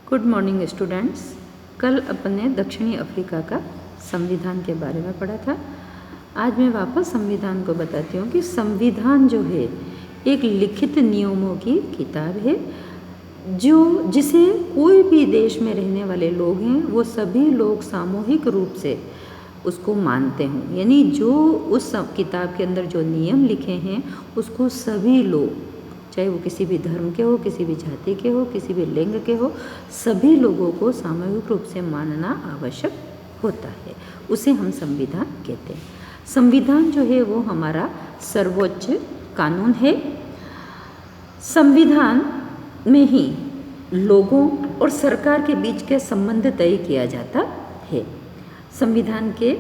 Good morning students. कल अपन ने दक्षिणी अफ्रीका का संविधान के बारे में पढ़ा था। आज मैं वापस संविधान को बताती हूँ कि संविधान जो है एक लिखित नियमों की किताब है जिसे कोई भी देश में रहने वाले लोग हैं वो सभी लोग सामूहिक रूप से उसको मानते हों। यानी जो उस किताब के अंदर जो नियम लिखे हैं उसको सभी लोग, चाहे वो किसी भी धर्म के हो, किसी भी जाति के हो, किसी भी लिंग के हो, सभी लोगों को सामूहिक रूप से मानना आवश्यक होता है। उसे हम संविधान कहते हैं। संविधान जो है वो हमारा सर्वोच्च कानून है। संविधान में ही लोगों और सरकार के बीच के संबंध तय किया जाता है। संविधान के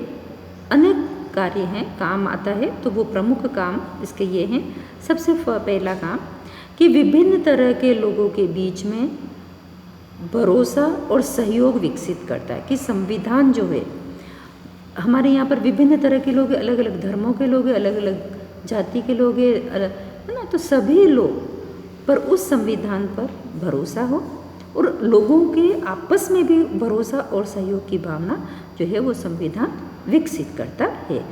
अनेक कार्य हैं, काम आता है, तो वो प्रमुख काम इसके ये हैं। सबसे पहला काम कि विभिन्न तरह के लोगों के बीच में भरोसा और सहयोग विकसित करता है। कि संविधान जो है हमारे यहाँ पर विभिन्न तरह के लोग हैं, अलग अलग धर्मों के लोग हैं, अलग अलग जाति के लोग हैं, है ना। तो सभी लोग पर उस संविधान पर भरोसा हो और लोगों के आपस में भी भरोसा और सहयोग की भावना जो है वो संविधान विकसित करता है।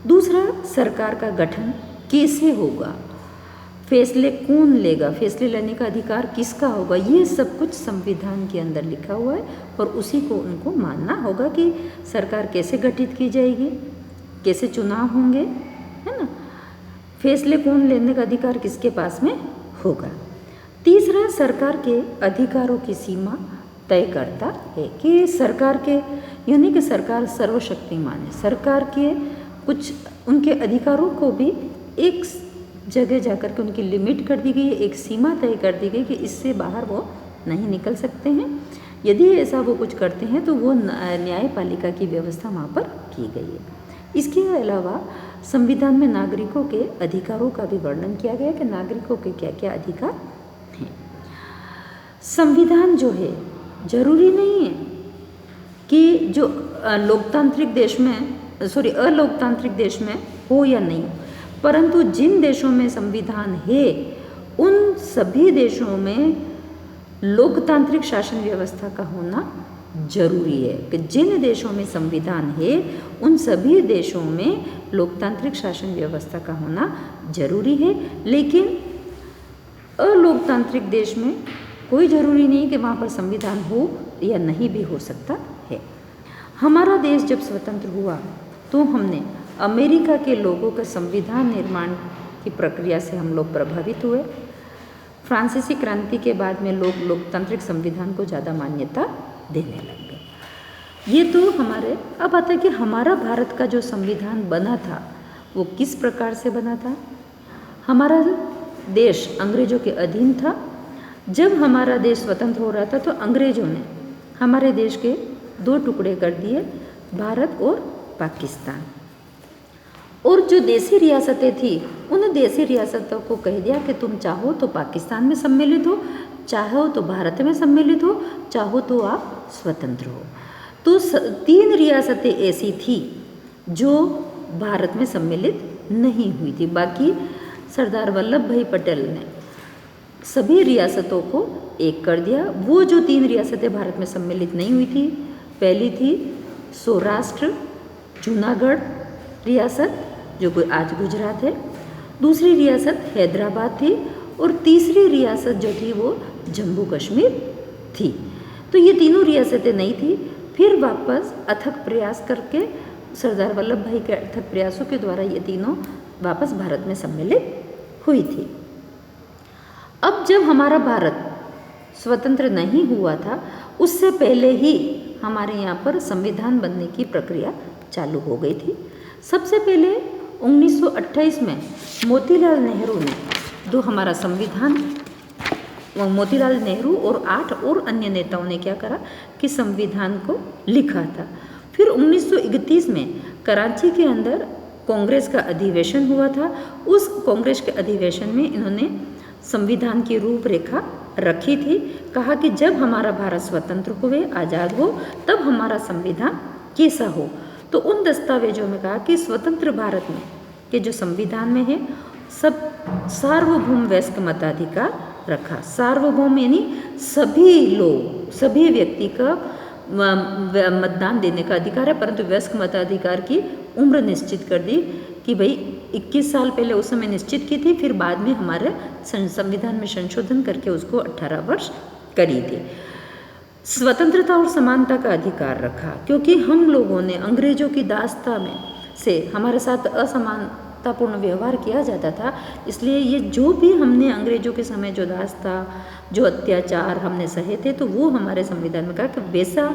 दूसरा, सरकार का गठन कैसे होगा, फैसले कौन लेगा, फैसले लेने का अधिकार किसका होगा, ये सब कुछ संविधान के अंदर लिखा हुआ है और उसी को उनको मानना होगा कि सरकार कैसे गठित की जाएगी, कैसे चुनाव होंगे, है ना। फैसले कौन लेने का अधिकार किसके पास में होगा। तीसरा, सरकार के अधिकारों की सीमा तय करता है कि सरकार के, यानी कि सरकार सर्वशक्तिमान है। सरकार के कुछ उनके अधिकारों को भी एक जगह जाकर के उनकी लिमिट कर दी गई है, एक सीमा तय कर दी गई कि इससे बाहर वो नहीं निकल सकते हैं। यदि ऐसा वो कुछ करते हैं तो वो न्यायपालिका की व्यवस्था वहाँ पर की गई है। इसके अलावा संविधान में नागरिकों के अधिकारों का भी वर्णन किया गया कि नागरिकों के क्या क्या अधिकार हैं। संविधान जो है जरूरी नहीं है कि जो लोकतांत्रिक देश में अलोकतांत्रिक देश में हो या नहीं, परंतु जिन देशों में संविधान है उन सभी देशों में लोकतांत्रिक शासन व्यवस्था का होना जरूरी है। कि जिन देशों में संविधान है उन सभी देशों में लोकतांत्रिक शासन व्यवस्था का होना जरूरी है। लेकिन अलोकतांत्रिक देश में कोई ज़रूरी नहीं कि वहाँ पर संविधान हो या नहीं भी हो सकता है। हमारा देश जब स्वतंत्र हुआ तो हमने अमेरिका के लोगों के संविधान निर्माण की प्रक्रिया से हम लोग प्रभावित हुए। फ्रांसीसी क्रांति के बाद में लोग लोकतांत्रिक संविधान को ज़्यादा मान्यता देने लग गए। ये तो हमारे अब आता है कि हमारा भारत का जो संविधान बना था वो किस प्रकार से बना था। हमारा देश अंग्रेज़ों के अधीन था। जब हमारा देश स्वतंत्र हो रहा था तो अंग्रेज़ों ने हमारे देश के दो टुकड़े कर दिए, भारत और पाकिस्तान। और जो देसी रियासतें थी उन देसी रियासतों को कह दिया कि तुम चाहो तो पाकिस्तान में सम्मिलित हो, चाहो तो भारत में सम्मिलित हो, चाहो तो आप स्वतंत्र हो। तो 3 रियासतें ऐसी थी जो भारत में सम्मिलित नहीं हुई थी। बाकी सरदार वल्लभ भाई पटेल ने सभी रियासतों को एक कर दिया। वो जो 3 रियासतें भारत में सम्मिलित नहीं हुई थी, पहली थी सौराष्ट्र जूनागढ़ रियासत जो आज गुजरात है, दूसरी रियासत हैदराबाद थी और तीसरी रियासत जो थी वो जम्मू कश्मीर थी। तो ये तीनों रियासतें नहीं थी। फिर वापस अथक प्रयास करके सरदार वल्लभ भाई के अथक प्रयासों के द्वारा ये तीनों वापस भारत में सम्मिलित हुई थी। अब जब हमारा भारत स्वतंत्र नहीं हुआ था उससे पहले ही हमारे यहाँ पर संविधान बनने की प्रक्रिया चालू हो गई थी। सबसे पहले 1928 में मोतीलाल नेहरू ने जो हमारा संविधान, मोतीलाल नेहरू और 8 और अन्य नेताओं ने क्या करा कि संविधान को लिखा था। फिर 1931 में कराची के अंदर कांग्रेस का अधिवेशन हुआ था। उस कांग्रेस के अधिवेशन में इन्होंने संविधान की रूपरेखा रखी थी। कहा कि जब हमारा भारत स्वतंत्र हुए, आज़ाद हो, तब हमारा संविधान कैसा हो। तो उन दस्तावेजों में कहा कि स्वतंत्र भारत में के जो संविधान में है सब सार्वभौम वयस्क मताधिकार रखा। सार्वभौम यानी सभी लोग, सभी व्यक्ति का मतदान देने का अधिकार है, परंतु वयस्क मताधिकार की उम्र निश्चित कर दी कि भाई 21 साल पहले उस समय निश्चित की थी, फिर बाद में हमारे संविधान में संशोधन करके उसको 18 वर्ष करी थी। स्वतंत्रता और समानता का अधिकार रखा, क्योंकि हम लोगों ने अंग्रेजों की दास्ता में से हमारे साथ असमानतापूर्ण व्यवहार किया जाता था, इसलिए ये जो भी हमने अंग्रेजों के समय जो दास्ता, जो अत्याचार हमने सहे थे, तो वो हमारे संविधान में कहा कि वैसा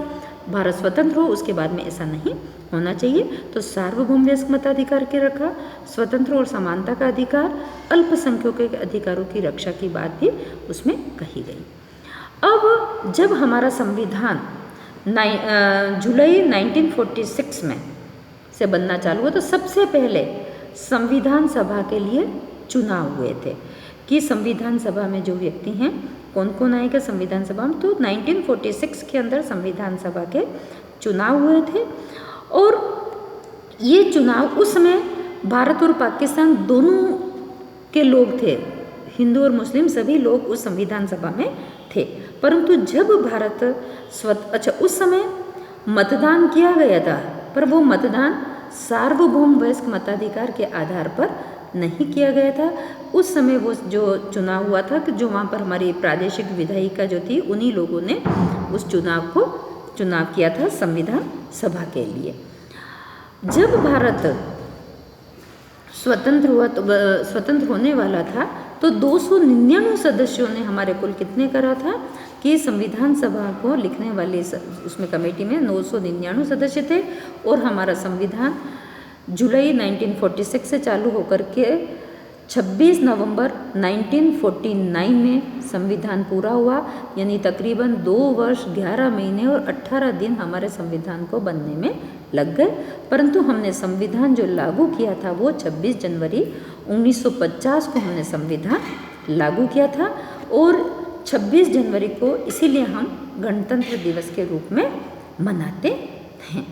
भारत स्वतंत्र हो उसके बाद में ऐसा नहीं होना चाहिए। तो सार्वभौम वयस्क मताधिकार के रखा, स्वतंत्र और समानता का अधिकार, अल्पसंख्यकों के अधिकारों की रक्षा की बात भी उसमें कही गई। अब जब हमारा संविधान जुलाई 1946 में से बनना चालू हुआ, तो सबसे पहले संविधान सभा के लिए चुनाव हुए थे कि संविधान सभा में जो व्यक्ति हैं कौन कौन आएगा संविधान सभा में। तो 1946 के अंदर संविधान सभा के चुनाव हुए थे, और ये चुनाव उस समय भारत और पाकिस्तान दोनों के लोग थे, हिंदू और मुस्लिम सभी लोग उस संविधान सभा में थे। परंतु जब भारत उस समय मतदान किया गया था, पर वो मतदान सार्वभौम वयस्क मताधिकार के आधार पर नहीं किया गया था। उस समय वो जो चुनाव हुआ था कि जो वहाँ पर हमारी प्रादेशिक विधायिका जो थी, उन्हीं लोगों ने उस चुनाव किया था संविधान सभा के लिए। जब भारत स्वतंत्र हुआ, तो स्वतंत्र होने वाला था, तो 299 सदस्यों ने हमारे कुल कितने करा था कि संविधान सभा को लिखने वाली उसमें कमेटी में 999 सदस्य थे, और हमारा संविधान जुलाई 1946 से चालू होकर के 26 नवंबर 1949 में संविधान पूरा हुआ, यानी तकरीबन 2 वर्ष 11 महीने और 18 दिन हमारे संविधान को बनने में लग गए। परंतु हमने संविधान जो लागू किया था वो 26 जनवरी 1950 को हमने संविधान लागू किया था, और 26 जनवरी को इसीलिए हम गणतंत्र दिवस के रूप में मनाते हैं।